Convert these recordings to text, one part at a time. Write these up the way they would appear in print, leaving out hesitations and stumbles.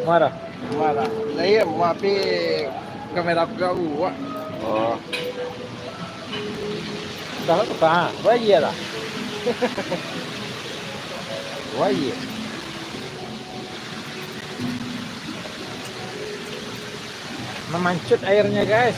Marah. Marah. Lah iya, mau api kamera aku gak buat. Oh. Dah tak. Bayi lah. Bayi. Memancut airnya, guys.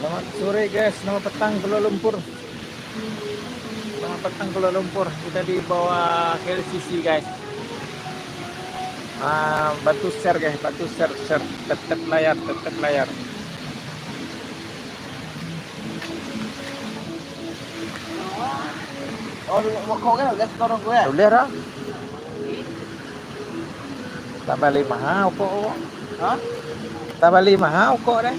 Selamat sore, guys. Selamat petang Kuala Lumpur. Selamat petang Kuala Lumpur. Kita di bawah KLCC, guys. Bantu share, guys. Bantu share. Tetap layar. Oh, mau kau kan udah sekarang gue. Boleh lah. Tambah 5 kok. Hah? Tambah 5 kok deh.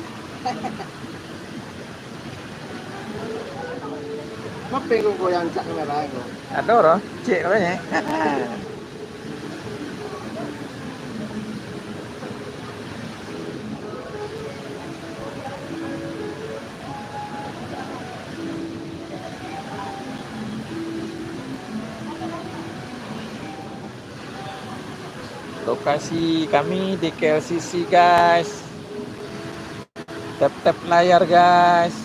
Apa yang kau yang cak kamera itu? Ada orang, cik banyak. Lokasi kami di KLCC, guys. Tap layar, guys.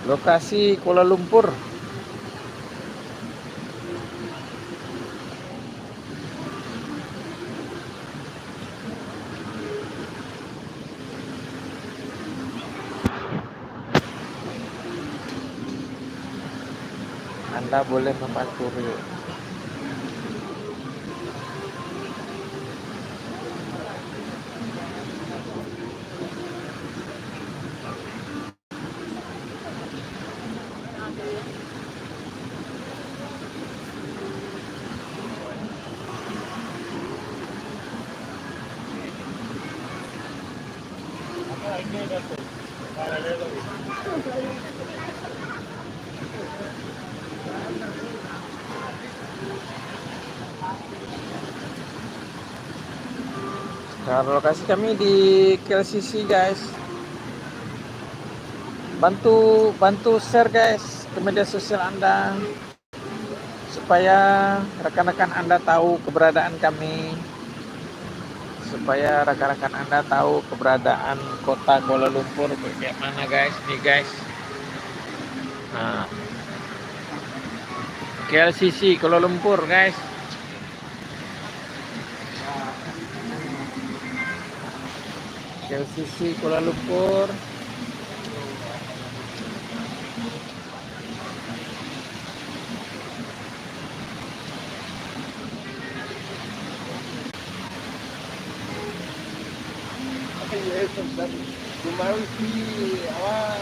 Lokasi Kuala Lumpur. Anda boleh memanturi. Nah, lokasi kami di KLCC, guys. Bantu share, guys, ke media sosial Anda supaya rekan-rekan Anda tahu keberadaan kami, supaya rekan-rekan Anda tahu keberadaan kota Kuala Lumpur kayak mana, guys. Nih, guys. Nah, KLCC Kuala Lumpur, guys. KLCC Kuala Lumpur. Kemarin sih awal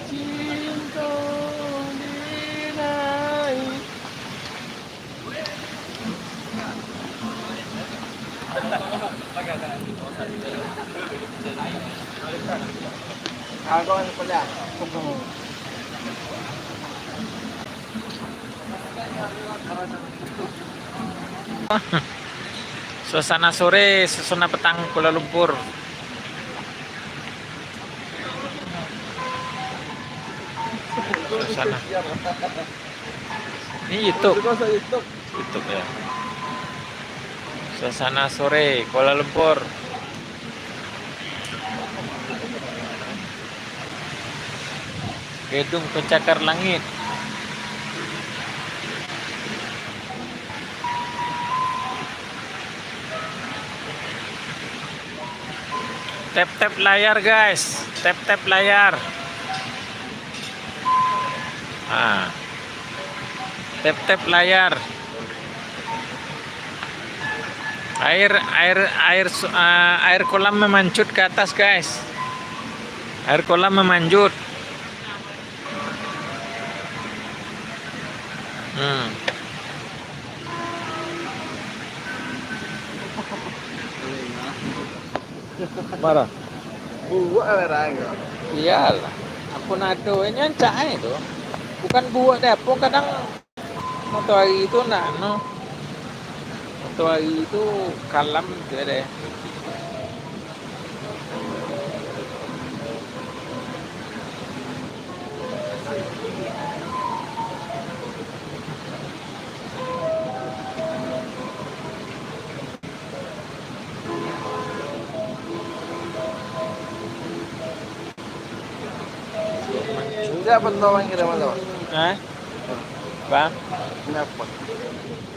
cinta dinai. Ako ano pala? Suasana sore, suasana petang Kuala Lumpur. Suasana. Ini YouTube. YouTube. YouTube ya. Suasana sore Kuala Lumpur. Gedung pencakar langit. Tap-tap layar guys, tap-tap layar. Tap-tap layar. Air kolam memanjut ke atas guys. Air kolam memanjut. Marah. Buat ada enggak? Iyalah. Apa nado ini ancak itu. Bukan buat dapur kadang motor hari itu nak no. Motor hari itu kalam gitu deh. Siapa tahu yang kira mana? Bang? Kenapa?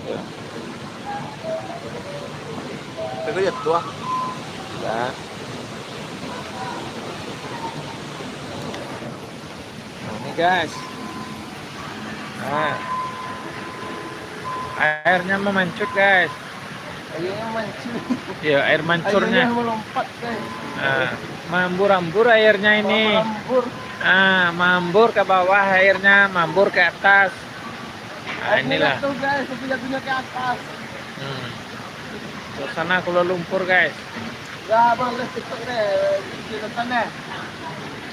Ya. Tapi ya tua. Nah. Ini guys. Nah. Airnya memancut guys. Airnya mancur. Ya, air mancurnya. Airnya melompat guys. Mambur-ambur airnya ini. Mambur. Mambur ke bawah airnya, mambur ke atas. Inilah. Tuh guys, tapi jatuhnya ke atas. Suasana Kuala Lumpur guys. Ya, abang lihat TikTok deh. Cerita deh.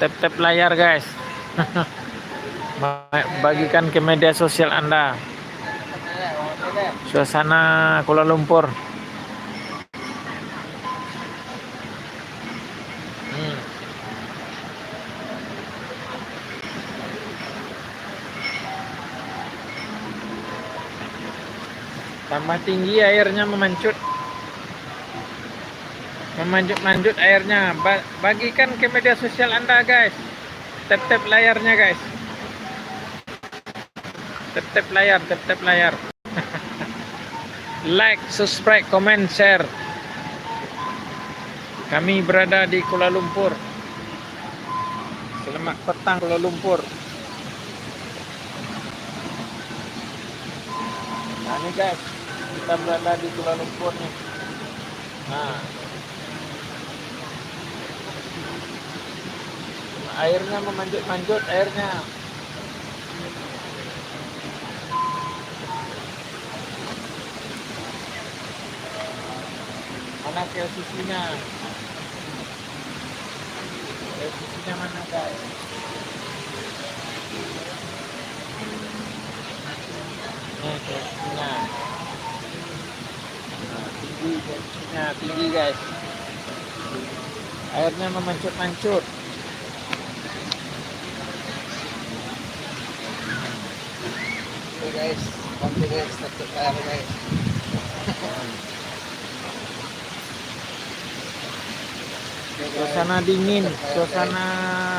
Tap-tap layar guys. Bagikan ke media sosial Anda. Suasana Kuala Lumpur. Tambah tinggi airnya memancut. Memanjut-manjut airnya. Bagikan ke media sosial Anda guys. Tap-tap layarnya guys. Tap-tap layar, tap-tap layar. Like, subscribe, comment, share. Kami berada di Kuala Lumpur. Selamat petang Kuala Lumpur. Nah ini guys, kita berada di Kuala Lumpur nih. Nah, airnya memanjut-manjut airnya. Mana KLCC-nya? KLCC-nya mana guys? Ini KLCC-nya. Tinggi KLCC-nya, tinggi guys. Airnya memancut-mancut. Oke guys, nanti guys, tetap air guys. Suasana dingin, suasana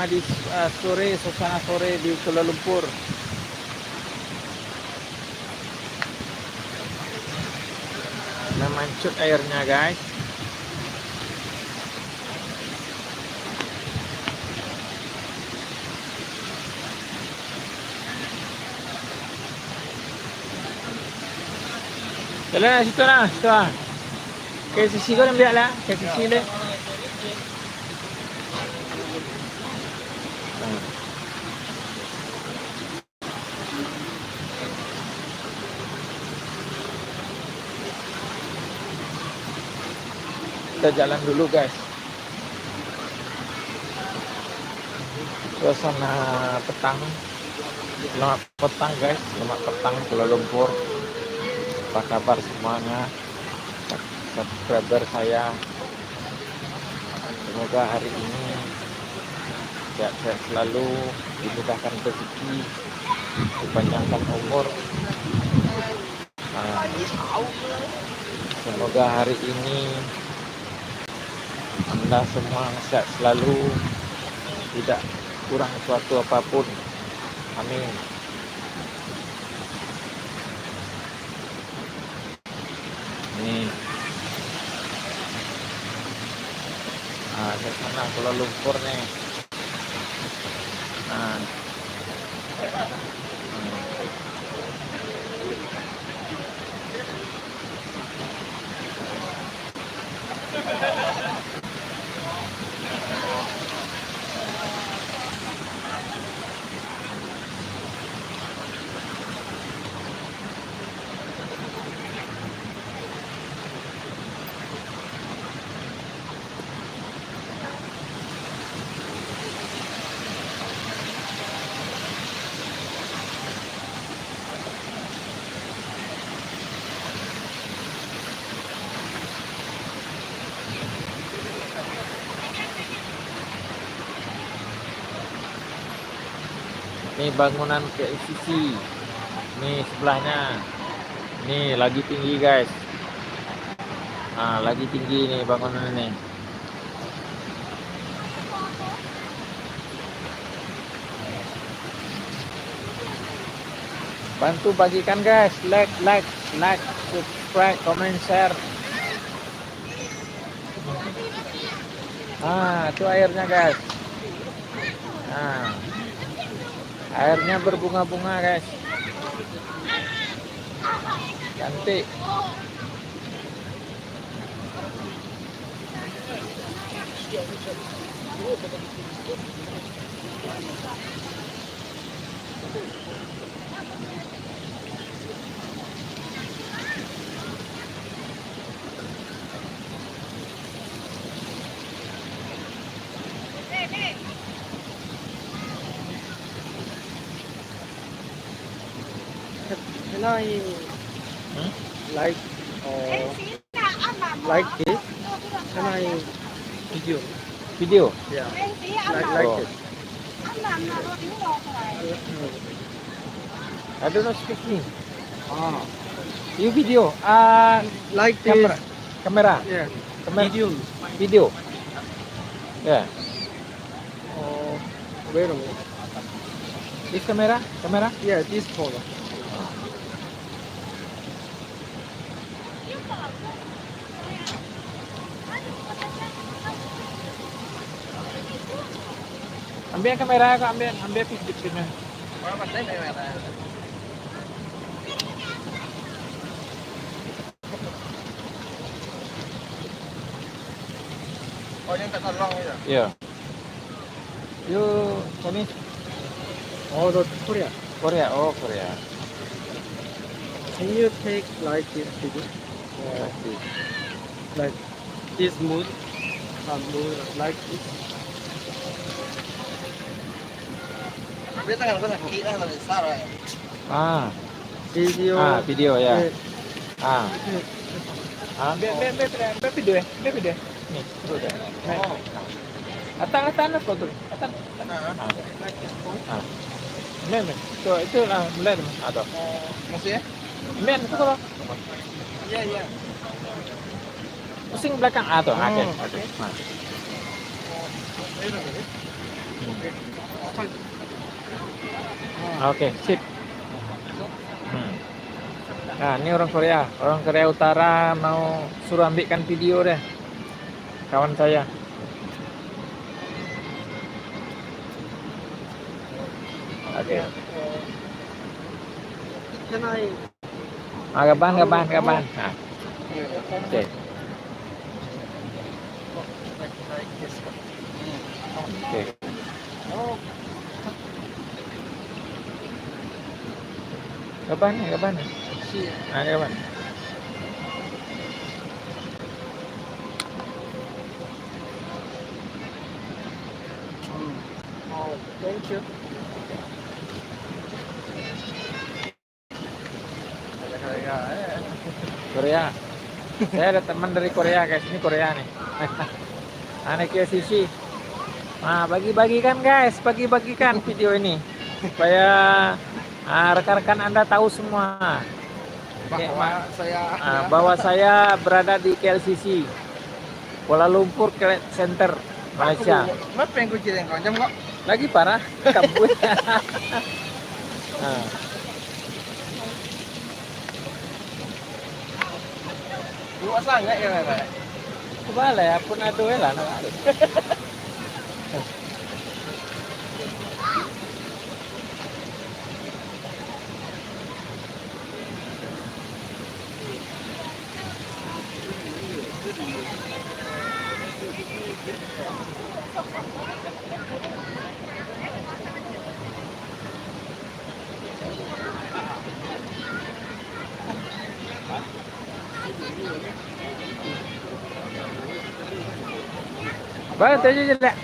di suasana sore di Kuala Lumpur. Memancut airnya guys. Jalan situ lah, situ lah. Ke sisi kau ambil lah, ke sisi le. Kita jalan dulu guys. Suasana petang. Selamat petang guys, selamat petang Kuala Lumpur. Apa kabar semuanya? Subscriber saya. Semoga hari ini sehat-sehat selalu, dimudahkan rezeki, dipanjangkan umur. Nah, semoga hari ini Anda semua sehat selalu, tidak kurang suatu apapun. Amin. Ini ke sana Kuala Lumpur nih. Nah, ini bangunan KICC. Nih sebelahnya. Nih lagi tinggi guys. Nah, lagi tinggi nih bangunan ini. Bantu bagikan guys, like, subscribe, comment, share. Itu airnya guys. Nah, airnya berbunga-bunga guys. Cantik. Can I like like this? Can I video? Video. Yeah. Like Oh. it. I don't know speaking. Ah. You video. Like this. Kamera. Yeah. Video. Video. Yeah. Oh, wait a minute. This kamera. Yeah, this photo. Ambil kamera aku, ambil video. Oh, yang tak tolong ya? Yeah. You Chinese? Oh, the Korea. Korea. Oh, Korea. Can you take like this video? Like this mood? Mood like this? Video. Video ya. Yeah. Ambil video ya. Nih, tuh deh. Atan apa tuh? Atan. Men. Tuh itu lah mulai atau. Maksudnya? Men itu kalau Iya. pusing belakang tuh. Oke. Nah. Oke, sip. Nah, ini orang Korea Utara mau suruh ambilkan video deh. Kawan saya. Oke. Can I? Gaban. Nah. Oke. Oke. Gaban. Gaban. Oh, thank you. Korea. Saya ada teman dari Korea guys. Ini Korea nih. Aneh KICC. Nah, bagi-bagikan guys, bagi-bagikan video ini supaya rekan-rekan Anda tahu semua. Oke, bahwa saya bahwa saya berada di KLCC Kuala Lumpur Trade Center Malaysia. Mas pengen kunci yang konyol kok. Lagi parah kabut. Nah, Buat sangat ya, Rere. kebalik pun ada lah. Bang, tadi sudah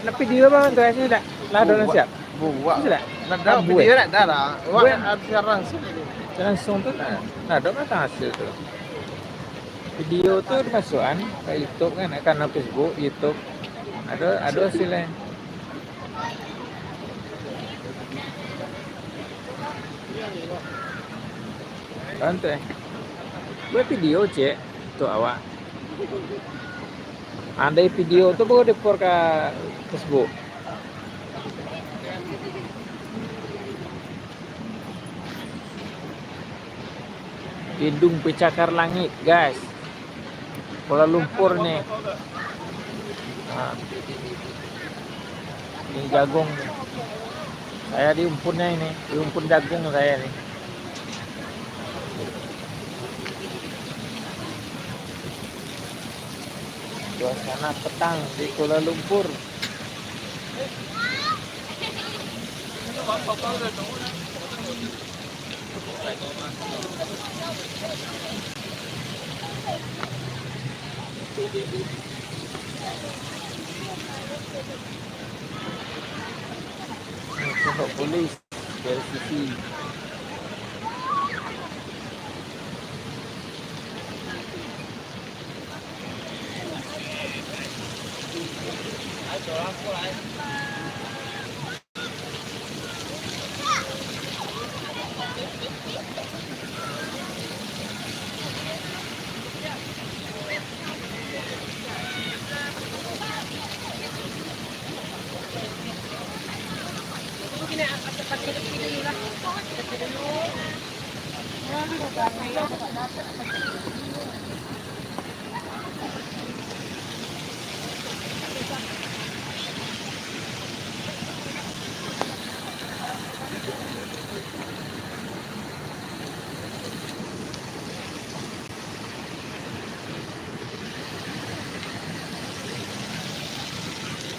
nak video bang tu sudah. Lah dah siap. Buat. Sudah. Nak dah video nak dah lah. Wah, ada sekarang sih. Langsung tu nah ada kan hasil tu. Video tu dimasukkan ke YouTube kan, akan Facebook, YouTube. Ada hasilnya. Kan tu buat video cek tu awak. Andai video tu baru depor ke Facebook. Hidung pencakar langit, guys. Kuala Lumpur nih. Nah, ini jagung. Saya di umpunnya ini, di umpun jagung saya nih. Suasana petang di Kuala Lumpur. Pondok polis dari sisi